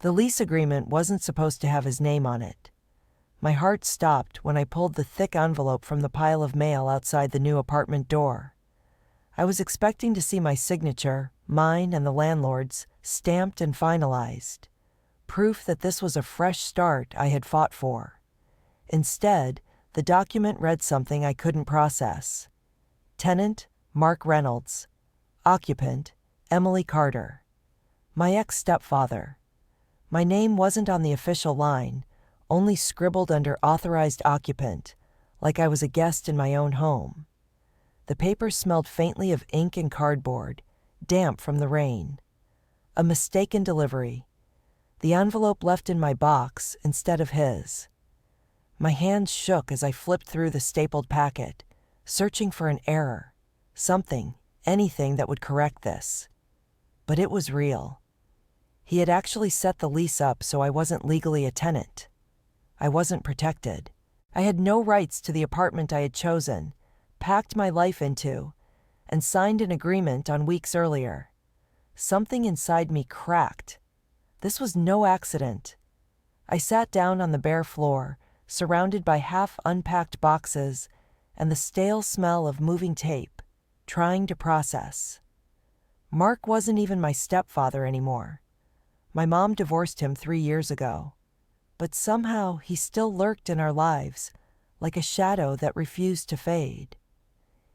The lease agreement wasn't supposed to have his name on it. My heart stopped when I pulled the thick envelope from the pile of mail outside the new apartment door. I was expecting to see my signature, mine and the landlord's, stamped and finalized. Proof that this was a fresh start I had fought for. Instead, the document read something I couldn't process. Tenant, Mark Reynolds. Occupant, Emily Carter. My ex-stepfather. My name wasn't on the official line, only scribbled under authorized occupant, like I was a guest in my own home. The paper smelled faintly of ink and cardboard, damp from the rain. A mistaken delivery. The envelope left in my box instead of his. My hands shook as I flipped through the stapled packet, searching for an error, something, anything that would correct this. But it was real. He had actually set the lease up so I wasn't legally a tenant. I wasn't protected. I had no rights to the apartment I had chosen, packed my life into, and signed an agreement on weeks earlier. Something inside me cracked. This was no accident. I sat down on the bare floor, surrounded by half-unpacked boxes and the stale smell of moving tape, trying to process. Mark wasn't even my stepfather anymore. My mom divorced him 3 years ago. But somehow he still lurked in our lives, like a shadow that refused to fade.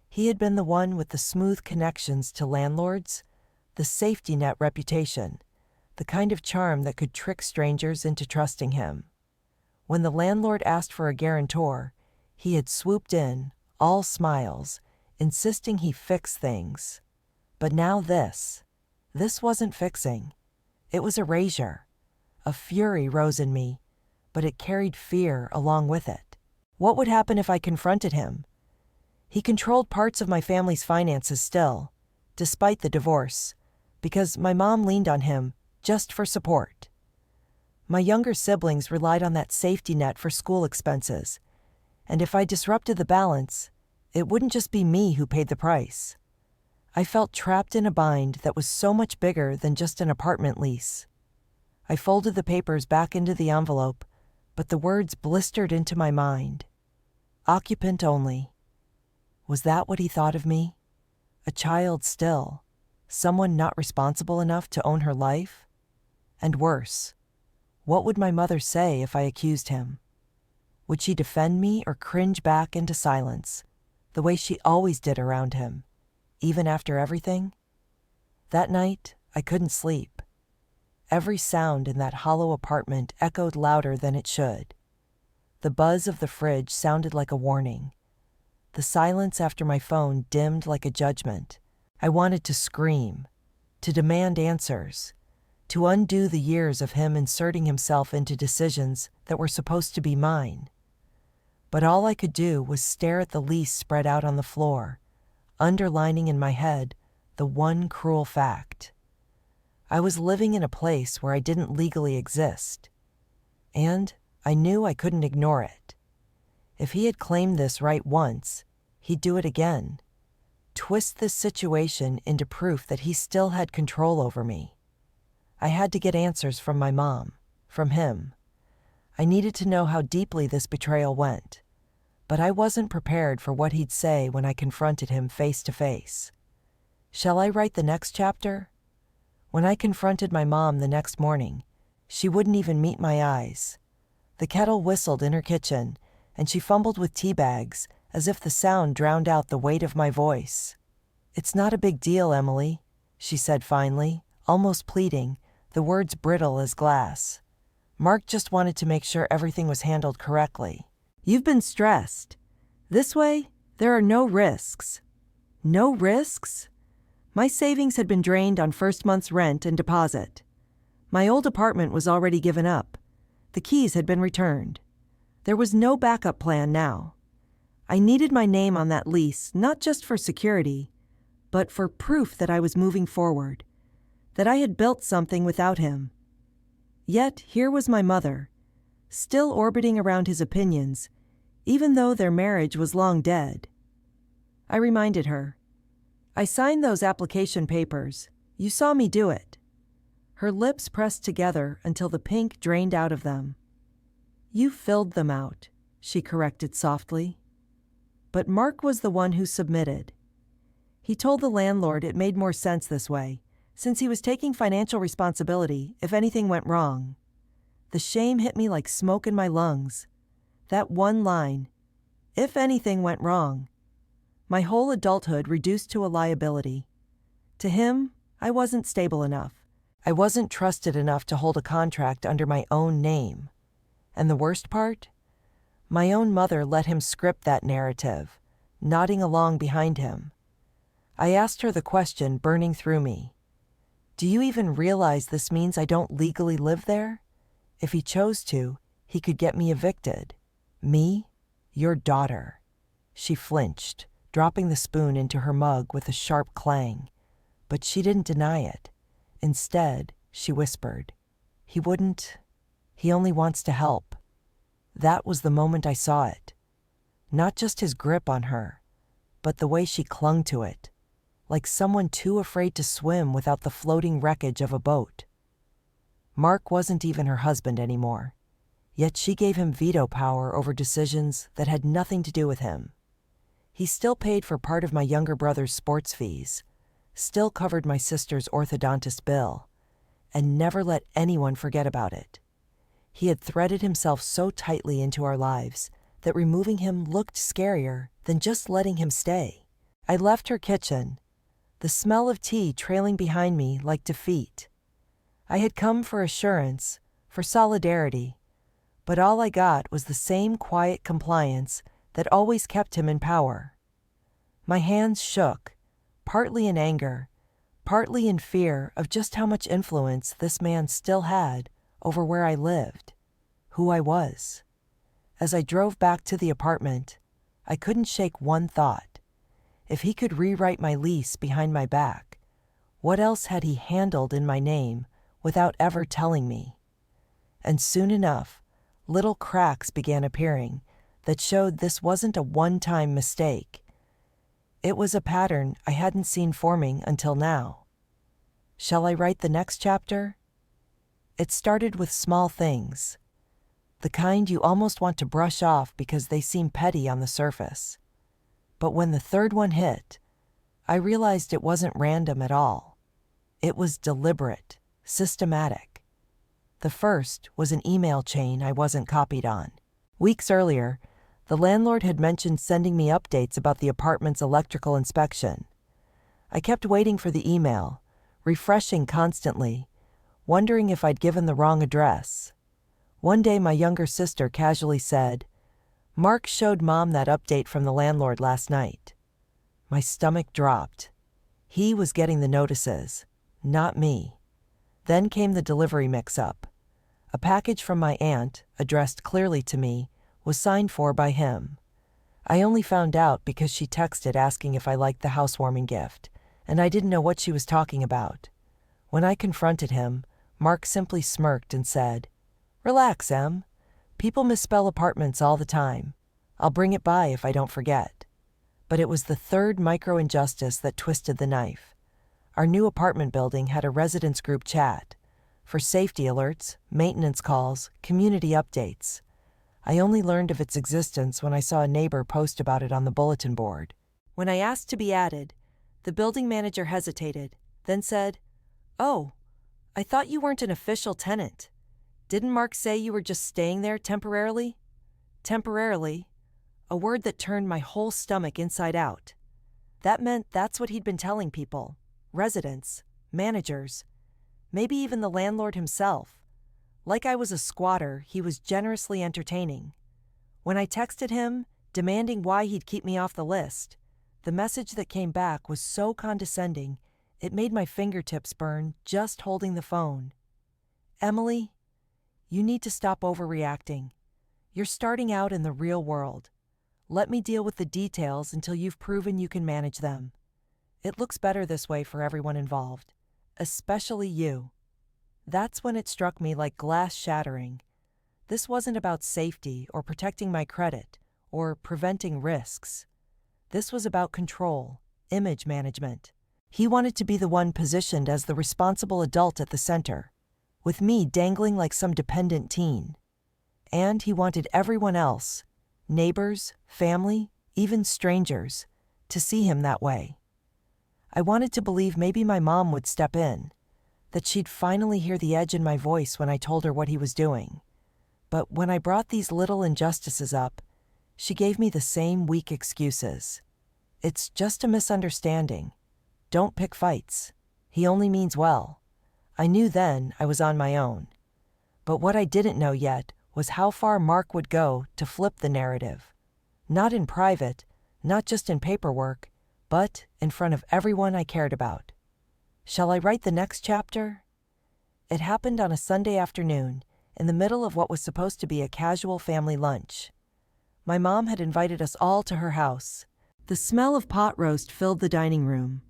He had been the one with the smooth connections to landlords, the safety net reputation, the kind of charm that could trick strangers into trusting him. When the landlord asked for a guarantor, he had swooped in, all smiles, insisting he fix things. But now this wasn't fixing. It was erasure. A fury rose in me, but it carried fear along with it. What would happen if I confronted him? He controlled parts of my family's finances still, despite the divorce, because my mom leaned on him just for support. My younger siblings relied on that safety net for school expenses, and if I disrupted the balance, it wouldn't just be me who paid the price. I felt trapped in a bind that was so much bigger than just an apartment lease. I folded the papers back into the envelope, but the words blistered into my mind. Occupant only. Was that what he thought of me? A child still, someone not responsible enough to own her life? And worse, what would my mother say if I accused him? Would she defend me or cringe back into silence, the way she always did around him, even after everything? That night, I couldn't sleep. Every sound in that hollow apartment echoed louder than it should. The buzz of the fridge sounded like a warning. The silence after my phone dimmed like a judgment. I wanted to scream, to demand answers, to undo the years of him inserting himself into decisions that were supposed to be mine. But all I could do was stare at the lease spread out on the floor, underlining in my head the one cruel fact. I was living in a place where I didn't legally exist, and I knew I couldn't ignore it. If he had claimed this right once, he'd do it again. Twist this situation into proof that he still had control over me. I had to get answers from my mom, from him. I needed to know how deeply this betrayal went, but I wasn't prepared for what he'd say when I confronted him face to face. Shall I write the next chapter? When I confronted my mom the next morning, she wouldn't even meet my eyes. The kettle whistled in her kitchen, and she fumbled with tea bags, as if the sound drowned out the weight of my voice. "It's not a big deal, Emily," she said finally, almost pleading, the words brittle as glass. "Mark just wanted to make sure everything was handled correctly. You've been stressed. This way, there are no risks." No risks? My savings had been drained on first month's rent and deposit. My old apartment was already given up. The keys had been returned. There was no backup plan now. I needed my name on that lease, not just for security, but for proof that I was moving forward, that I had built something without him. Yet here was my mother, still orbiting around his opinions, even though their marriage was long dead. I reminded her, "I signed those application papers. You saw me do it." Her lips pressed together until the pink drained out of them. "You filled them out," she corrected softly. But Mark was the one who submitted. He told the landlord it made more sense this way, since he was taking financial responsibility if anything went wrong. The shame hit me like smoke in my lungs. That one line, "if anything went wrong," my whole adulthood reduced to a liability. To him, I wasn't stable enough. I wasn't trusted enough to hold a contract under my own name. And the worst part? My own mother let him script that narrative, nodding along behind him. I asked her the question burning through me. "Do you even realize this means I don't legally live there? If he chose to, he could get me evicted. Me? Your daughter." She flinched, dropping the spoon into her mug with a sharp clang. But she didn't deny it. Instead, she whispered, He only wants to help." That was the moment I saw it. Not just his grip on her, but the way she clung to it, like someone too afraid to swim without the floating wreckage of a boat. Mark wasn't even her husband anymore, yet she gave him veto power over decisions that had nothing to do with him. He still paid for part of my younger brother's sports fees, still covered my sister's orthodontist bill, and never let anyone forget about it. He had threaded himself so tightly into our lives that removing him looked scarier than just letting him stay. I left her kitchen, the smell of tea trailing behind me like defeat. I had come for assurance, for solidarity, but all I got was the same quiet compliance that always kept him in power. My hands shook, partly in anger, partly in fear of just how much influence this man still had over where I lived, who I was. As I drove back to the apartment, I couldn't shake one thought. If he could rewrite my lease behind my back, what else had he handled in my name without ever telling me? And soon enough, little cracks began appearing that showed this wasn't a one-time mistake. It was a pattern I hadn't seen forming until now. Shall I write the next chapter? It started with small things, the kind you almost want to brush off because they seem petty on the surface. But when the third one hit, I realized it wasn't random at all. It was deliberate, systematic. The first was an email chain I wasn't copied on. Weeks earlier, the landlord had mentioned sending me updates about the apartment's electrical inspection. I kept waiting for the email, refreshing constantly, wondering if I'd given the wrong address. One day my younger sister casually said, "Mark showed Mom that update from the landlord last night." My stomach dropped. He was getting the notices, not me. Then came the delivery mix-up. A package from my aunt, addressed clearly to me, was signed for by him. I only found out because she texted asking if I liked the housewarming gift, and I didn't know what she was talking about. When I confronted him, Mark simply smirked and said, "Relax, Em. People misspell apartments all the time. I'll bring it by if I don't forget." But it was the third micro-injustice that twisted the knife. Our new apartment building had a residents group chat for safety alerts, maintenance calls, community updates. I only learned of its existence when I saw a neighbor post about it on the bulletin board. When I asked to be added, the building manager hesitated, then said, "Oh, I thought you weren't an official tenant. Didn't Mark say you were just staying there temporarily?" Temporarily, a word that turned my whole stomach inside out. That meant that's what he'd been telling people, residents, managers, maybe even the landlord himself. Like I was a squatter, he was generously entertaining. When I texted him, demanding why he'd keep me off the list, the message that came back was so condescending, it made my fingertips burn just holding the phone. "Emily, you need to stop overreacting. You're starting out in the real world. Let me deal with the details until you've proven you can manage them. It looks better this way for everyone involved, especially you." That's when it struck me like glass shattering. This wasn't about safety or protecting my credit or preventing risks. This was about control, image management. He wanted to be the one positioned as the responsible adult at the center, with me dangling like some dependent teen. And he wanted everyone else, neighbors, family, even strangers, to see him that way. I wanted to believe maybe my mom would step in, that she'd finally hear the edge in my voice when I told her what he was doing. But when I brought these little injustices up, she gave me the same weak excuses. It's just a misunderstanding. Don't pick fights. He only means well. I knew then I was on my own. But what I didn't know yet was how far Mark would go to flip the narrative. Not in private, not just in paperwork, but in front of everyone I cared about. Shall I write the next chapter? It happened on a Sunday afternoon, in the middle of what was supposed to be a casual family lunch. My mom had invited us all to her house. The smell of pot roast filled the dining room.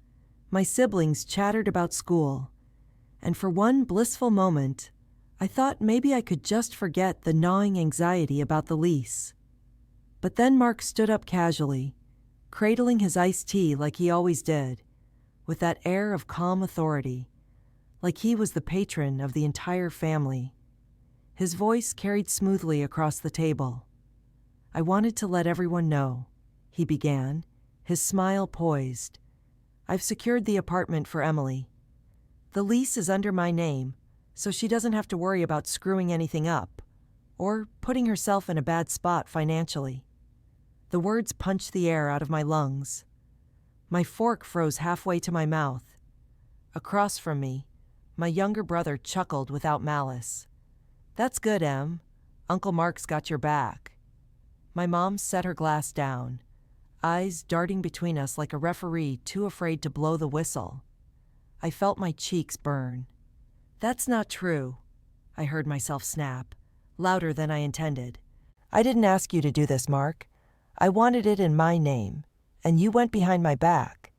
My siblings chattered about school. And for one blissful moment, I thought maybe I could just forget the gnawing anxiety about the lease. But then Mark stood up casually, cradling his iced tea like he always did, with that air of calm authority, like he was the patron of the entire family. His voice carried smoothly across the table. I wanted to let everyone know, he began, his smile poised. I've secured the apartment for Emily. The lease is under my name, so she doesn't have to worry about screwing anything up, or putting herself in a bad spot financially. The words punched the air out of my lungs. My fork froze halfway to my mouth. Across from me, my younger brother chuckled without malice. That's good, Em. Uncle Mark's got your back. My mom set her glass down, eyes darting between us like a referee too afraid to blow the whistle. I felt my cheeks burn. That's not true, I heard myself snap, louder than I intended. I didn't ask you to do this, Mark. I wanted it in my name, and you went behind my back.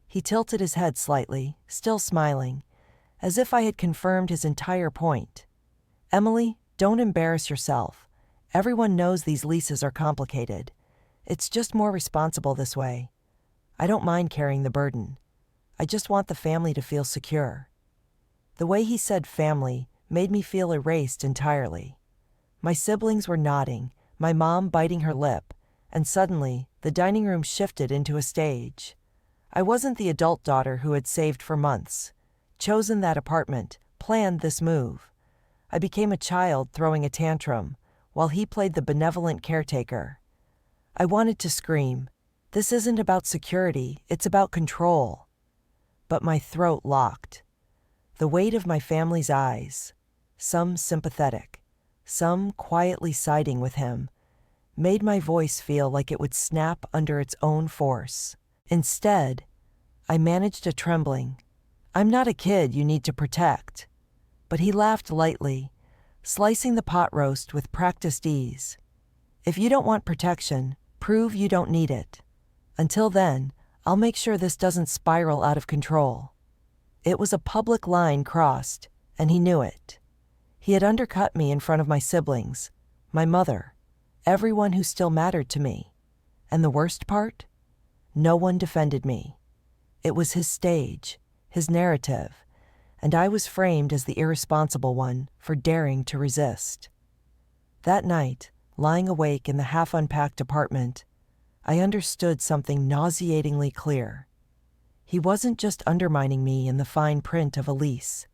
He tilted his head slightly, still smiling, as if I had confirmed his entire point. Emily, don't embarrass yourself. Everyone knows these leases are complicated. It's just more responsible this way. I don't mind carrying the burden. I just want the family to feel secure. The way he said family made me feel erased entirely. My siblings were nodding, my mom biting her lip, and suddenly the dining room shifted into a stage. I wasn't the adult daughter who had saved for months, chosen that apartment, planned this move. I became a child throwing a tantrum, while he played the benevolent caretaker. I wanted to scream, "This isn't about security, it's about control." But my throat locked. The weight of my family's eyes, some sympathetic, some quietly siding with him, made my voice feel like it would snap under its own force. Instead, I managed a trembling. "I'm not a kid you need to protect." But he laughed lightly, slicing the pot roast with practiced ease. "If you don't want protection, prove you don't need it. Until then, I'll make sure this doesn't spiral out of control." It was a public line crossed, and he knew it. He had undercut me in front of my siblings, my mother, everyone who still mattered to me. And the worst part? No one defended me. It was his stage, his narrative, and I was framed as the irresponsible one for daring to resist. That night, lying awake in the half-unpacked apartment, I understood something nauseatingly clear. He wasn't just undermining me in the fine print of a lease.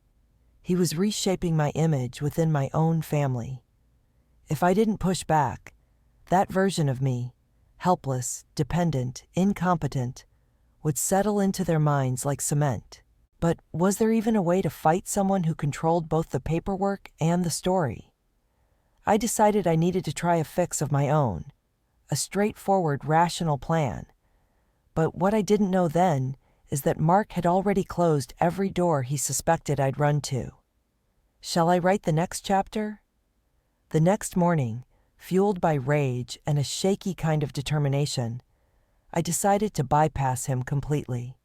He was reshaping my image within my own family. If I didn't push back, that version of me, helpless, dependent, incompetent, would settle into their minds like cement. But was there even a way to fight someone who controlled both the paperwork and the story? I decided I needed to try a fix of my own, a straightforward, rational plan. But what I didn't know then is that Mark had already closed every door he suspected I'd run to. Shall I write the next chapter? The next morning, fueled by rage and a shaky kind of determination, I decided to bypass him completely.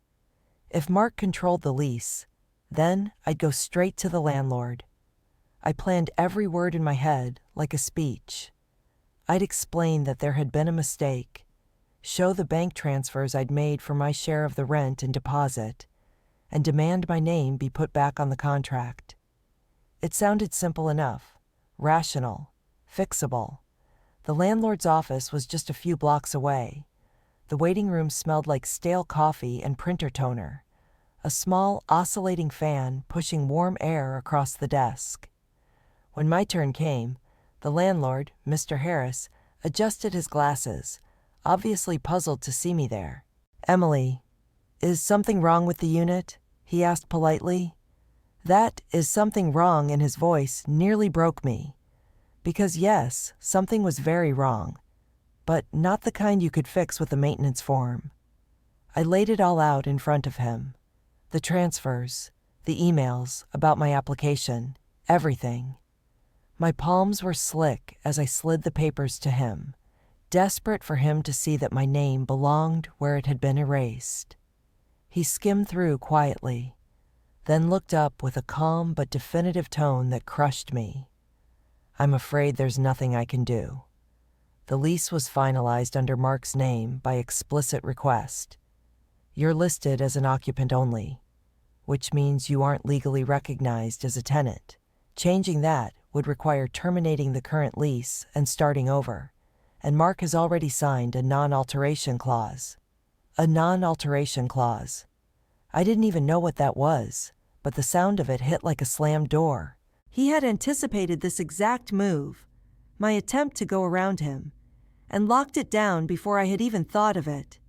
If Mark controlled the lease, then I'd go straight to the landlord. I planned every word in my head like a speech. I'd explain that there had been a mistake, show the bank transfers I'd made for my share of the rent and deposit, and demand my name be put back on the contract. It sounded simple enough, rational, fixable. The landlord's office was just a few blocks away. The waiting room smelled like stale coffee and printer toner, a small, oscillating fan pushing warm air across the desk. When my turn came, the landlord, Mr. Harris, adjusted his glasses, obviously puzzled to see me there. "Emily, is something wrong with the unit?" he asked politely. That "is something wrong" in his voice nearly broke me. Because yes, something was very wrong, but not the kind you could fix with a maintenance form. I laid it all out in front of him. The transfers, the emails about my application, everything. My palms were slick as I slid the papers to him, desperate for him to see that my name belonged where it had been erased. He skimmed through quietly, then looked up with a calm but definitive tone that crushed me. "I'm afraid there's nothing I can do." The lease was finalized under Mark's name by explicit request. "You're listed as an occupant only, which means you aren't legally recognized as a tenant. Changing that would require terminating the current lease and starting over, and Mark has already signed a non-alteration clause." A non-alteration clause. I didn't even know what that was, but the sound of it hit like a slammed door. He had anticipated this exact move, my attempt to go around him, and locked it down before I had even thought of it.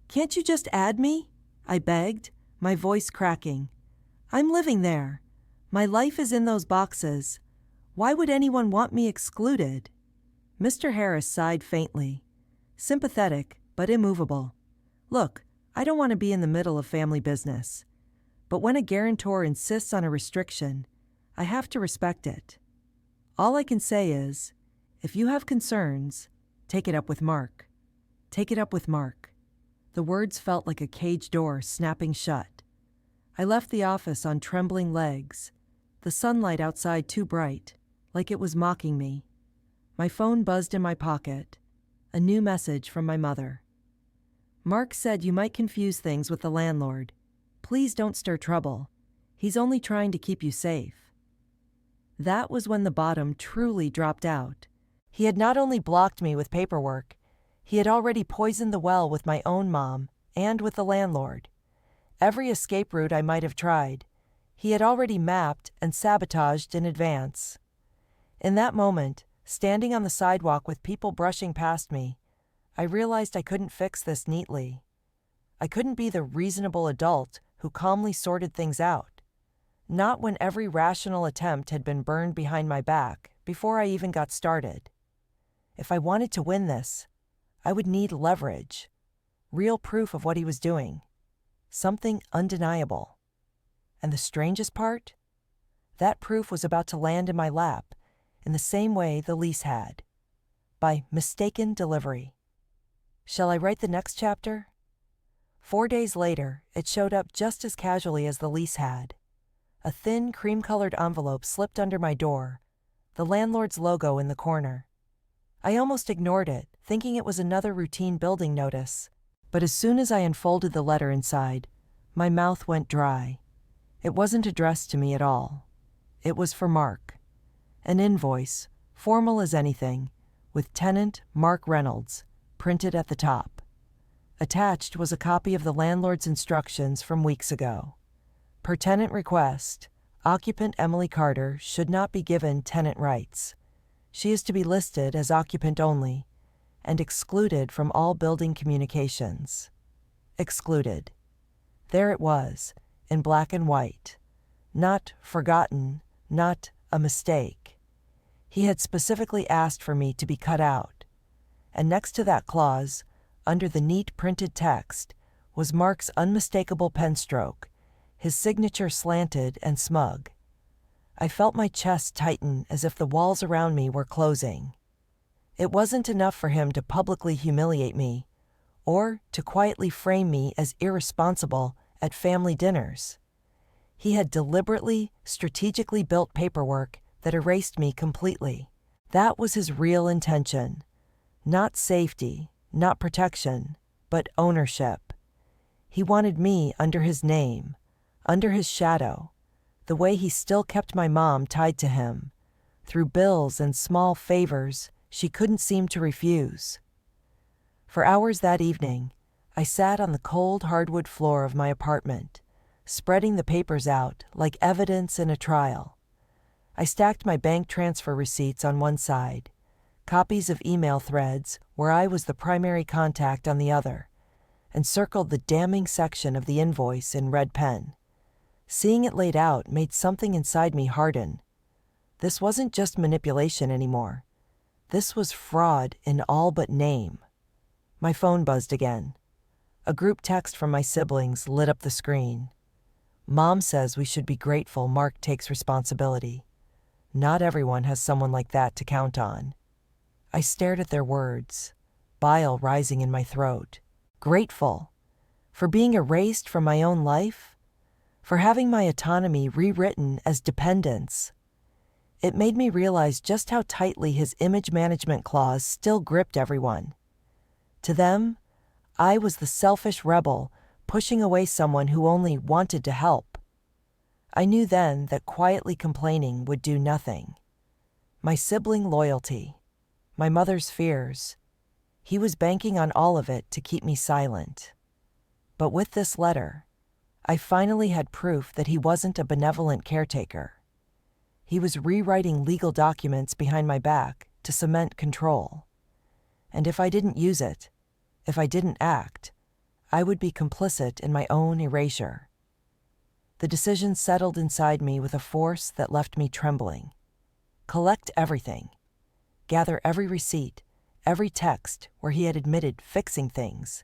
"Can't you just add me?" I begged, my voice cracking. "I'm living there. My life is in those boxes. Why would anyone want me excluded?" Mr. Harris sighed faintly, sympathetic but immovable. "Look, I don't want to be in the middle of family business, but when a guarantor insists on a restriction, I have to respect it. All I can say is, if you have concerns, take it up with Mark. Take it up with Mark." The words felt like a cage door snapping shut. I left the office on trembling legs, the sunlight outside too bright, like it was mocking me. My phone buzzed in my pocket, a new message from my mother. "Mark said you might confuse things with the landlord. Please don't stir trouble. He's only trying to keep you safe." That was when the bottom truly dropped out. He had not only blocked me with paperwork, he had already poisoned the well with my own mom and with the landlord. Every escape route I might have tried, he had already mapped and sabotaged in advance. In that moment, standing on the sidewalk with people brushing past me, I realized I couldn't fix this neatly. I couldn't be the reasonable adult who calmly sorted things out. Not when every rational attempt had been burned behind my back before I even got started. If I wanted to win this, I would need leverage, real proof of what he was doing, something undeniable. And the strangest part? That proof was about to land in my lap in the same way the lease had, by mistaken delivery. Shall I write the next chapter? 4 days later, it showed up just as casually as the lease had. A thin, cream-colored envelope slipped under my door, the landlord's logo in the corner. I almost ignored it, thinking it was another routine building notice. But as soon as I unfolded the letter inside, my mouth went dry. It wasn't addressed to me at all. It was for Mark. An invoice, formal as anything, with tenant Mark Reynolds, printed at the top. Attached was a copy of the landlord's instructions from weeks ago. Per tenant request, occupant Emily Carter should not be given tenant rights. She is to be listed as occupant only and excluded from all building communications. Excluded. There it was, in black and white. Not forgotten, not a mistake. He had specifically asked for me to be cut out. And next to that clause, under the neat printed text, was Mark's unmistakable pen stroke, his signature slanted and smug. I felt my chest tighten as if the walls around me were closing. It wasn't enough for him to publicly humiliate me, or to quietly frame me as irresponsible at family dinners. He had deliberately, strategically built paperwork that erased me completely. That was his real intention. Not safety, not protection, but ownership. He wanted me under his name, under his shadow, the way he still kept my mom tied to him, through bills and small favors she couldn't seem to refuse. For hours that evening, I sat on the cold hardwood floor of my apartment, spreading the papers out like evidence in a trial. I stacked my bank transfer receipts on one side, copies of email threads where I was the primary contact on the other, and circled the damning section of the invoice in red pen. Seeing it laid out made something inside me harden. This wasn't just manipulation anymore. This was fraud in all but name. My phone buzzed again. A group text from my siblings lit up the screen. Mom says we should be grateful Mark takes responsibility. Not everyone has someone like that to count on. I stared at their words, bile rising in my throat. Grateful? For being erased from my own life? For having my autonomy rewritten as dependence? It made me realize just how tightly his image management clause still gripped everyone. To them, I was the selfish rebel pushing away someone who only wanted to help. I knew then that quietly complaining would do nothing. My sibling loyalty, my mother's fears, he was banking on all of it to keep me silent. But with this letter, I finally had proof that he wasn't a benevolent caretaker. He was rewriting legal documents behind my back to cement control. And if I didn't use it, if I didn't act, I would be complicit in my own erasure. The decision settled inside me with a force that left me trembling. Collect everything. Gather every receipt, every text where he had admitted fixing things,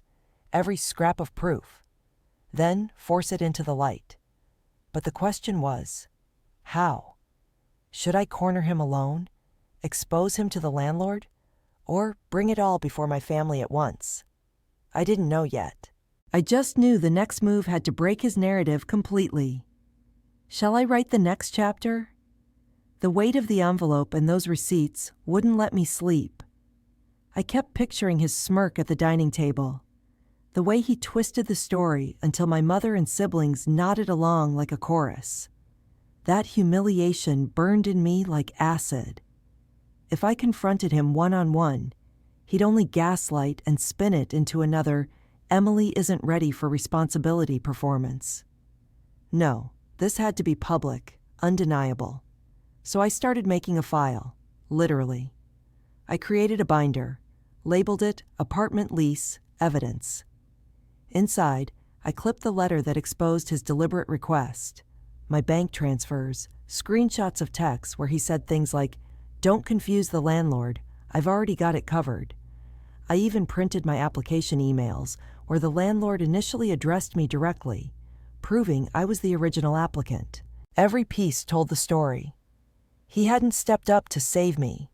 every scrap of proof. Then force it into the light. But the question was, how? Should I corner him alone, expose him to the landlord, or bring it all before my family at once? I didn't know yet. I just knew the next move had to break his narrative completely. Shall I write the next chapter? The weight of the envelope and those receipts wouldn't let me sleep. I kept picturing his smirk at the dining table, the way he twisted the story until my mother and siblings nodded along like a chorus. That humiliation burned in me like acid. If I confronted him one-on-one, he'd only gaslight and spin it into another Emily isn't ready for responsibility performance. No, this had to be public, undeniable. So I started making a file, literally. I created a binder, labeled it Apartment Lease Evidence. Inside, I clipped the letter that exposed his deliberate request, my bank transfers, screenshots of texts where he said things like, "Don't confuse the landlord, I've already got it covered." I even printed my application emails where the landlord initially addressed me directly, proving I was the original applicant. Every piece told the story. He hadn't stepped up to save me.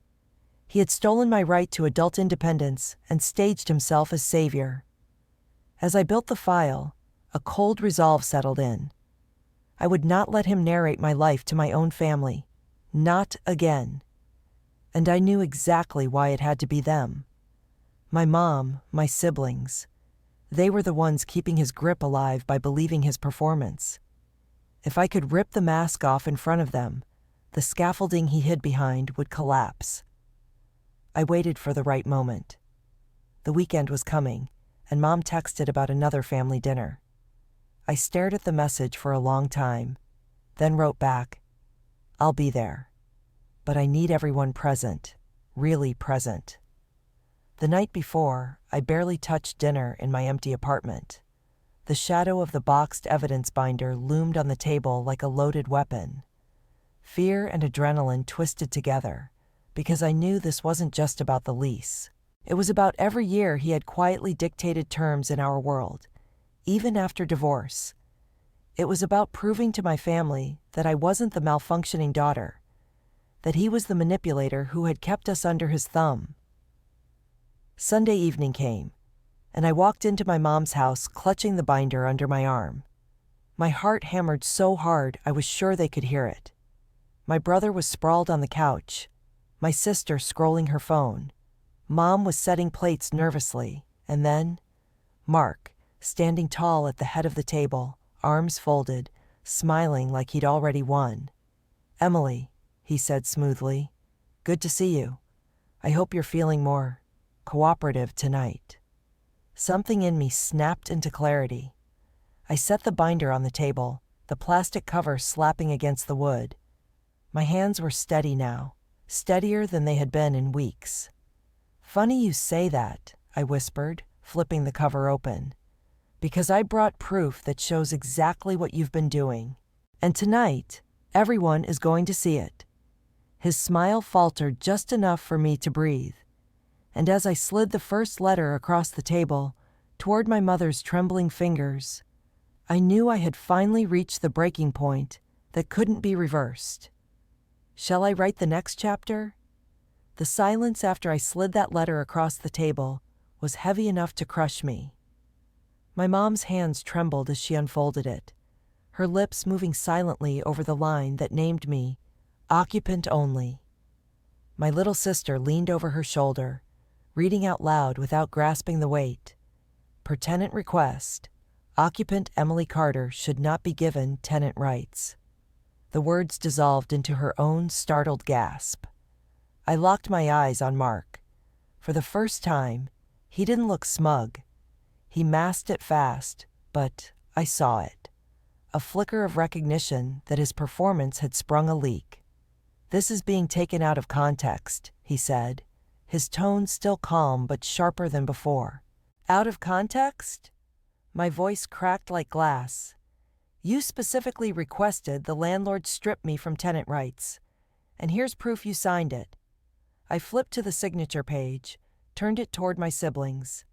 He had stolen my right to adult independence and staged himself as savior. As I built the file, a cold resolve settled in. I would not let him narrate my life to my own family. Not again. And I knew exactly why it had to be them. My mom, my siblings. They were the ones keeping his grip alive by believing his performance. If I could rip the mask off in front of them, the scaffolding he hid behind would collapse. I waited for the right moment. The weekend was coming, and Mom texted about another family dinner. I stared at the message for a long time, then wrote back, "I'll be there. But I need everyone present, really present." The night before, I barely touched dinner in my empty apartment. The shadow of the boxed evidence binder loomed on the table like a loaded weapon. Fear and adrenaline twisted together, because I knew this wasn't just about the lease. It was about every year he had quietly dictated terms in our world, even after divorce. It was about proving to my family that I wasn't the malfunctioning daughter, that he was the manipulator who had kept us under his thumb. Sunday evening came, and I walked into my mom's house clutching the binder under my arm. My heart hammered so hard I was sure they could hear it. My brother was sprawled on the couch, my sister scrolling her phone. Mom was setting plates nervously, and then Mark, standing tall at the head of the table, arms folded, smiling like he'd already won. "Emily," he said smoothly, "good to see you. I hope you're feeling more cooperative tonight." Something in me snapped into clarity. I set the binder on the table, the plastic cover slapping against the wood. My hands were steady now, steadier than they had been in weeks. "Funny you say that," I whispered, flipping the cover open, "because I brought proof that shows exactly what you've been doing. And tonight, everyone is going to see it." His smile faltered just enough for me to breathe, and as I slid the first letter across the table, toward my mother's trembling fingers, I knew I had finally reached the breaking point that couldn't be reversed. Shall I write the next chapter? The silence after I slid that letter across the table was heavy enough to crush me. My mom's hands trembled as she unfolded it, her lips moving silently over the line that named me occupant only. My little sister leaned over her shoulder, reading out loud without grasping the weight. Per tenant request, occupant Emily Carter should not be given tenant rights. The words dissolved into her own startled gasp. I locked my eyes on Mark. For the first time, he didn't look smug. He masked it fast, but I saw it. A flicker of recognition that his performance had sprung a leak. "This is being taken out of context," he said, his tone still calm but sharper than before. "Out of context?" My voice cracked like glass. "You specifically requested the landlord strip me from tenant rights, and here's proof you signed it." I flipped to the signature page, turned it toward my siblings.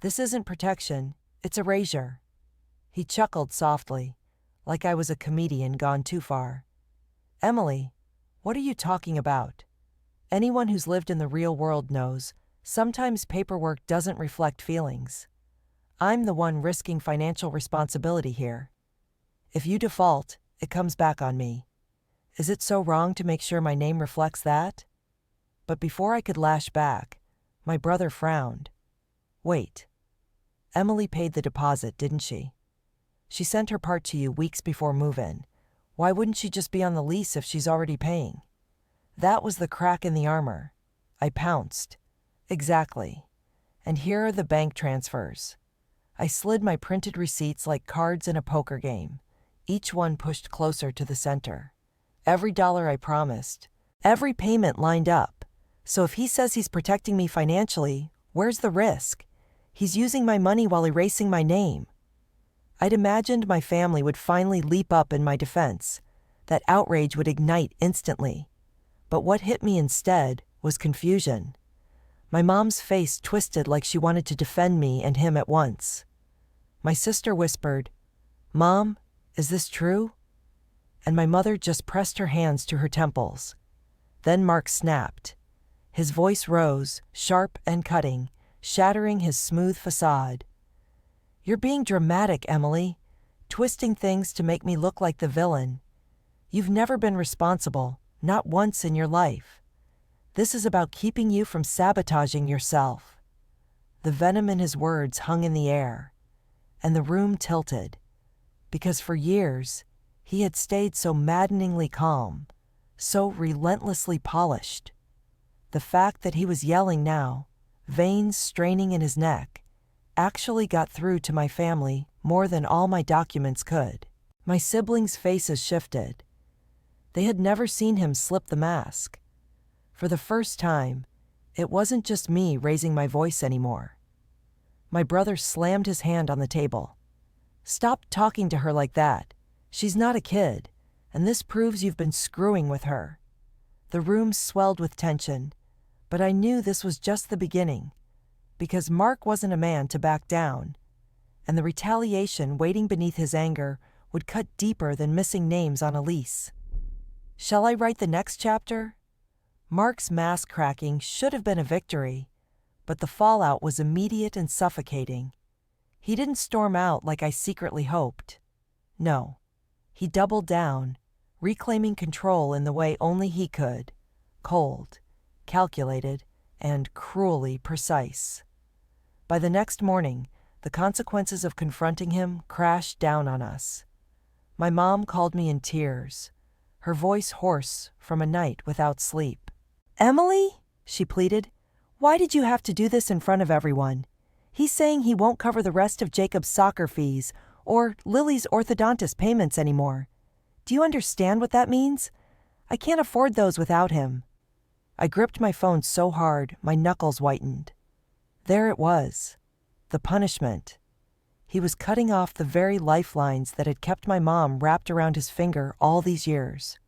"This isn't protection, it's erasure." He chuckled softly, like I was a comedian gone too far. "Emily, what are you talking about? Anyone who's lived in the real world knows sometimes paperwork doesn't reflect feelings. I'm the one risking financial responsibility here. If you default, it comes back on me. Is it so wrong to make sure my name reflects that?" But before I could lash back, my brother frowned. "Wait. Emily paid the deposit, didn't she? She sent her part to you weeks before move-in. Why wouldn't she just be on the lease if she's already paying?" That was the crack in the armor. I pounced. "Exactly. And here are the bank transfers." I slid my printed receipts like cards in a poker game, each one pushed closer to the center. Every dollar I promised, every payment lined up. So if he says he's protecting me financially, where's the risk? He's using my money while erasing my name. I'd imagined my family would finally leap up in my defense, that outrage would ignite instantly. But what hit me instead was confusion. My mom's face twisted like she wanted to defend me and him at once. My sister whispered, "Mom, is this true?" And my mother just pressed her hands to her temples. Then Mark snapped. His voice rose, sharp and cutting, shattering his smooth facade. "You're being dramatic, Emily, twisting things to make me look like the villain. You've never been responsible, not once in your life. This is about keeping you from sabotaging yourself." The venom in his words hung in the air, and the room tilted, because for years he had stayed so maddeningly calm, so relentlessly polished. The fact that he was yelling now, veins straining in his neck, actually got through to my family more than all my documents could. My siblings' faces shifted. They had never seen him slip the mask. For the first time, it wasn't just me raising my voice anymore. My brother slammed his hand on the table. "Stop talking to her like that. She's not a kid, and this proves you've been screwing with her." The room swelled with tension, but I knew this was just the beginning, because Mark wasn't a man to back down, and the retaliation waiting beneath his anger would cut deeper than missing names on a lease. Shall I write the next chapter? Mark's mask cracking should have been a victory, but the fallout was immediate and suffocating. He didn't storm out like I secretly hoped. No, he doubled down, reclaiming control in the way only he could, cold, calculated, and cruelly precise. By the next morning, the consequences of confronting him crashed down on us. My mom called me in tears, her voice hoarse from a night without sleep. "Emily," she pleaded, "why did you have to do this in front of everyone? He's saying he won't cover the rest of Jacob's soccer fees or Lily's orthodontist payments anymore. Do you understand what that means? I can't afford those without him." I gripped my phone so hard my knuckles whitened. There it was, the punishment. He was cutting off the very lifelines that had kept my mom wrapped around his finger all these years.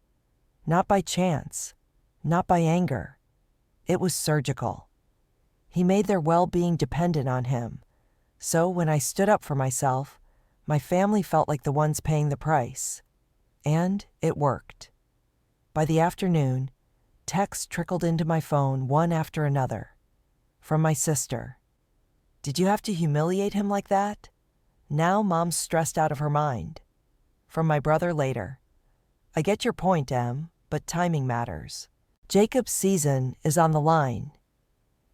Not by chance, not by anger. It was surgical. He made their well-being dependent on him. So when I stood up for myself, my family felt like the ones paying the price. And it worked. By the afternoon, texts trickled into my phone one after another. From my sister. "Did you have to humiliate him like that? Now Mom's stressed out of her mind." From my brother later. "I get your point, Em, but timing matters. Jacob's season is on the line."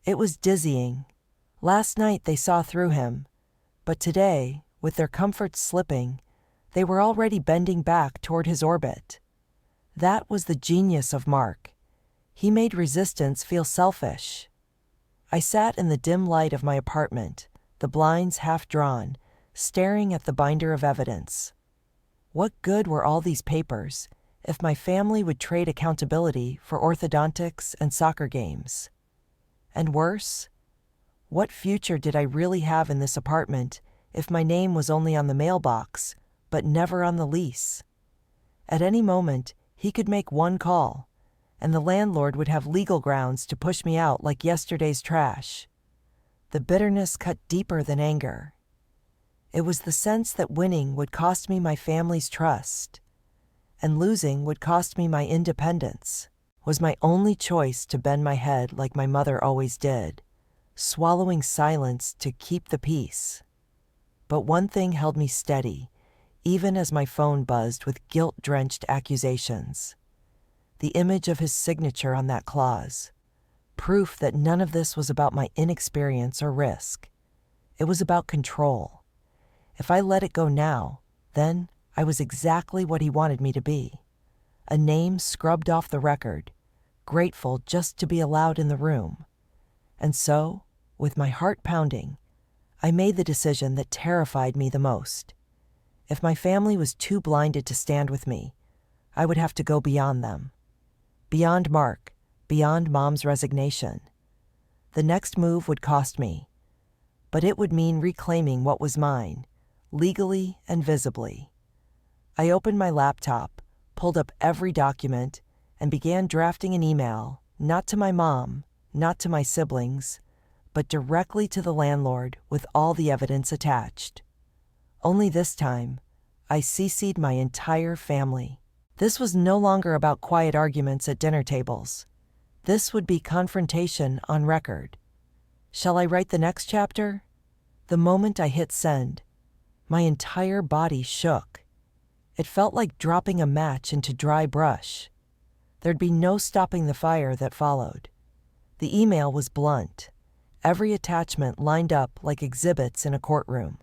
It was dizzying. Last night they saw through him, but today, with their comforts slipping, they were already bending back toward his orbit. That was the genius of Mark. He made resistance feel selfish. I sat in the dim light of my apartment, the blinds half drawn, staring at the binder of evidence. What good were all these papers if my family would trade accountability for orthodontics and soccer games? And worse, what future did I really have in this apartment if my name was only on the mailbox, but never on the lease? At any moment, he could make one call, and the landlord would have legal grounds to push me out like yesterday's trash. The bitterness cut deeper than anger. It was the sense that winning would cost me my family's trust, and losing would cost me my independence. Was my only choice to bend my head like my mother always did, swallowing silence to keep the peace. But one thing held me steady, even as my phone buzzed with guilt-drenched accusations. The image of his signature on that clause. Proof that none of this was about my inexperience or risk. It was about control. If I let it go now, then I was exactly what he wanted me to be. A name scrubbed off the record, grateful just to be allowed in the room. And so, with my heart pounding, I made the decision that terrified me the most. If my family was too blinded to stand with me, I would have to go beyond them. Beyond Mark, beyond Mom's resignation. The next move would cost me, but it would mean reclaiming what was mine, legally and visibly. I opened my laptop, pulled up every document, and began drafting an email, not to my mom, not to my siblings, but directly to the landlord with all the evidence attached. Only this time, I CC'd my entire family. This was no longer about quiet arguments at dinner tables. This would be confrontation on record. Shall I write the next chapter? The moment I hit send, my entire body shook. It felt like dropping a match into dry brush. There'd be no stopping the fire that followed. The email was blunt. Every attachment lined up like exhibits in a courtroom.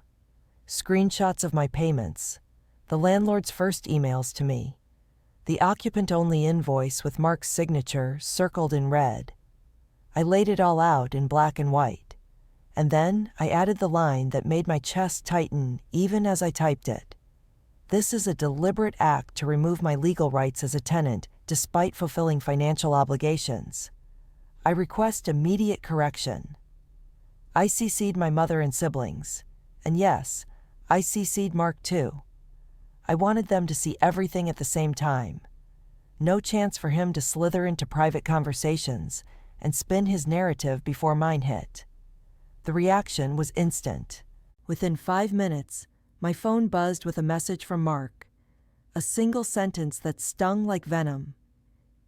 Screenshots of my payments, the landlord's first emails to me, the occupant-only invoice with Mark's signature circled in red. I laid it all out in black and white, and then I added the line that made my chest tighten even as I typed it. This is a deliberate act to remove my legal rights as a tenant despite fulfilling financial obligations. I request immediate correction. I CC'd my mother and siblings, and yes, I CC'd Mark too. I wanted them to see everything at the same time. No chance for him to slither into private conversations and spin his narrative before mine hit. The reaction was instant. Within 5 minutes, my phone buzzed with a message from Mark. A single sentence that stung like venom.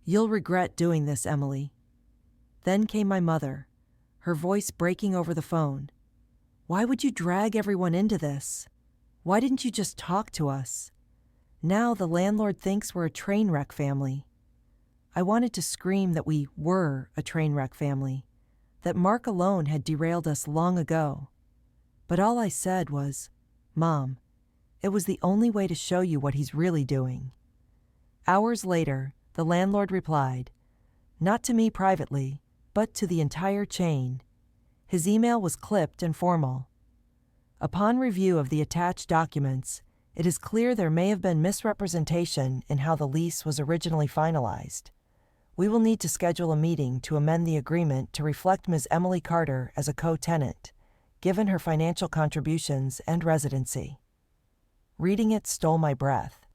"You'll regret doing this, Emily." Then came my mother, her voice breaking over the phone. "Why would you drag everyone into this? Why didn't you just talk to us? Now the landlord thinks we're a train wreck family." I wanted to scream that we were a train wreck family, that Mark alone had derailed us long ago. But all I said was, "Mom, It was the only way to show you what he's really doing." Hours later, the landlord replied, not to me privately, but to the entire chain. His email was clipped and formal. "Upon review of the attached documents, it is clear there may have been misrepresentation in how the lease was originally finalized. We will need to schedule a meeting to amend the agreement to reflect Ms. Emily Carter as a co-tenant, given her financial contributions and residency." Reading it stole my breath.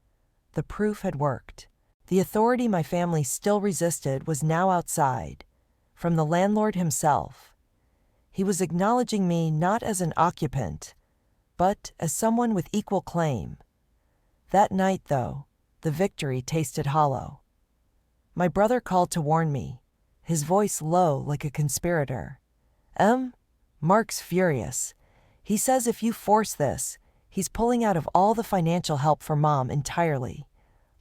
The proof had worked. The authority my family still resisted was now outside, from the landlord himself. He was acknowledging me not as an occupant, but as someone with equal claim. That night, though, the victory tasted hollow. My brother called to warn me, his voice low like a conspirator. Mark's furious. He says if you force this, he's pulling out of all the financial help for Mom entirely.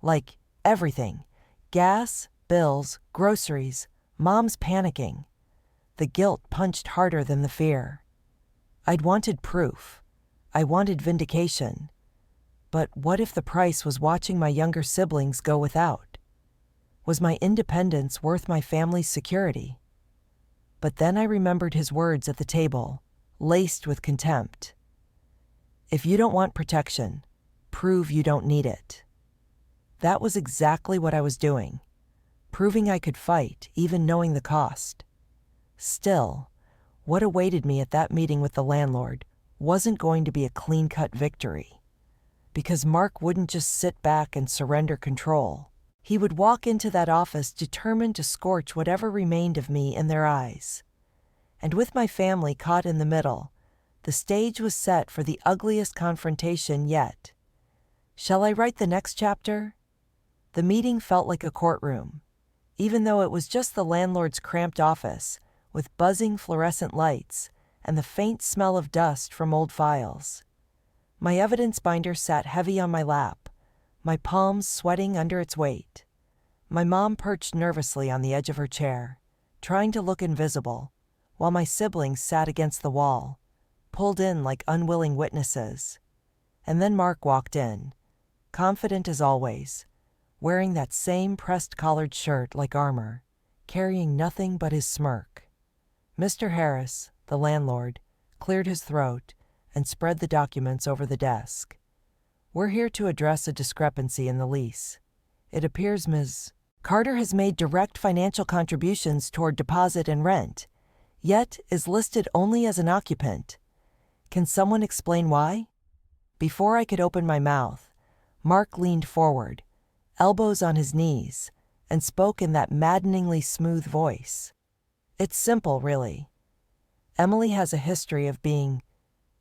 Like, everything. Gas, bills, groceries. Mom's panicking. The guilt punched harder than the fear. I'd wanted proof. I wanted vindication. But what if the price was watching my younger siblings go without? Was my independence worth my family's security? But then I remembered his words at the table, laced with contempt. "If you don't want protection, prove you don't need it." That was exactly what I was doing, proving I could fight, even knowing the cost. Still, what awaited me at that meeting with the landlord wasn't going to be a clean-cut victory. Because Mark wouldn't just sit back and surrender control. He would walk into that office determined to scorch whatever remained of me in their eyes. And with my family caught in the middle, the stage was set for the ugliest confrontation yet. Shall I write the next chapter? The meeting felt like a courtroom, even though it was just the landlord's cramped office with buzzing fluorescent lights and the faint smell of dust from old files. My evidence binder sat heavy on my lap, my palms sweating under its weight. My mom perched nervously on the edge of her chair, trying to look invisible, while my siblings sat against the wall, pulled in like unwilling witnesses. And then Mark walked in, confident as always, wearing that same pressed-collared shirt like armor, carrying nothing but his smirk. Mr. Harris, the landlord, cleared his throat and spread the documents over the desk. "We're here to address a discrepancy in the lease. It appears Ms. Carter has made direct financial contributions toward deposit and rent, yet is listed only as an occupant. Can someone explain why?" Before I could open my mouth, Mark leaned forward, elbows on his knees, and spoke in that maddeningly smooth voice. "It's simple, really. Emily has a history of being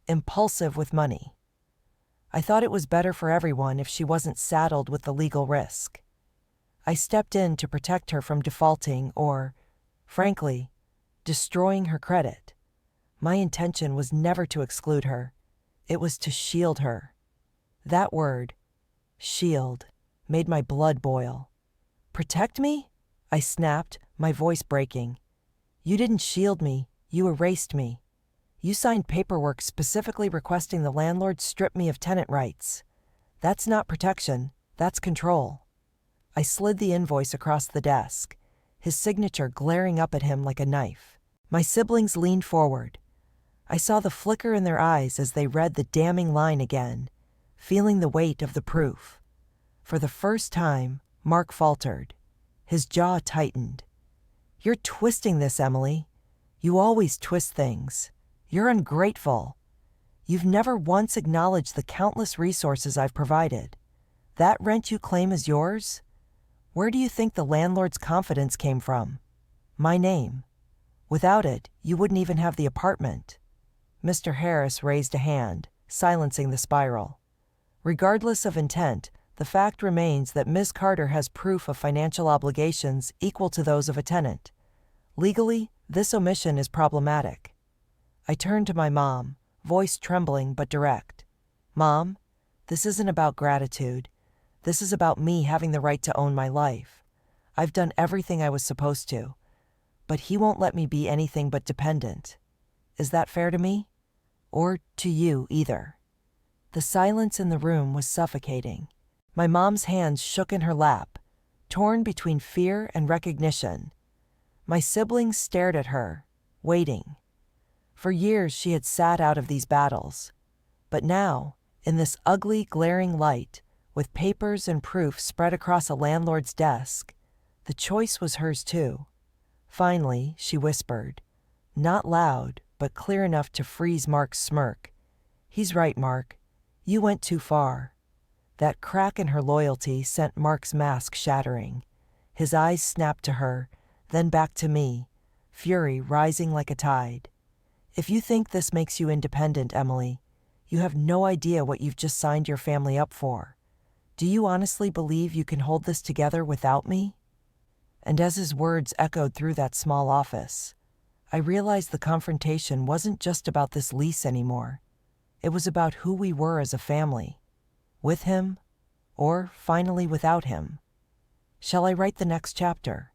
impulsive with money. I thought it was better for everyone if she wasn't saddled with the legal risk. I stepped in to protect her from defaulting or, frankly, destroying her credit. My intention was never to exclude her. It was to shield her." That word, shield, made my blood boil. "Protect me?" I snapped, my voice breaking. "You didn't shield me, you erased me. You signed paperwork specifically requesting the landlord strip me of tenant rights. That's not protection, that's control." I slid the invoice across the desk, his signature glaring up at him like a knife. My siblings leaned forward. I saw the flicker in their eyes as they read the damning line again, feeling the weight of the proof. For the first time, Mark faltered. His jaw tightened. "You're twisting this, Emily. You always twist things. You're ungrateful. You've never once acknowledged the countless resources I've provided. That rent you claim is yours? Where do you think the landlord's confidence came from? My name. Without it, you wouldn't even have the apartment." Mr. Harris raised a hand, silencing the spiral. "Regardless of intent, the fact remains that Ms. Carter has proof of financial obligations equal to those of a tenant. Legally, this omission is problematic." I turned to my mom, voice trembling but direct. "Mom, this isn't about gratitude. This is about me having the right to own my life. I've done everything I was supposed to, but he won't let me be anything but dependent. Is that fair to me? Or to you, either?" The silence in the room was suffocating. My mom's hands shook in her lap, torn between fear and recognition. My siblings stared at her, waiting. For years she had sat out of these battles. But now, in this ugly, glaring light, with papers and proof spread across a landlord's desk, the choice was hers too. Finally, she whispered, not loud, but clear enough to freeze Mark's smirk. He's right, Mark. You went too far. That crack in her loyalty sent Mark's mask shattering. His eyes snapped to her, then back to me, fury rising like a tide. If you think this makes you independent, Emily, you have no idea what you've just signed your family up for. Do you honestly believe you can hold this together without me? And as his words echoed through that small office, I realized the confrontation wasn't just about this lease anymore. It was about who we were as a family. With him, or finally without him. Shall I write the next chapter?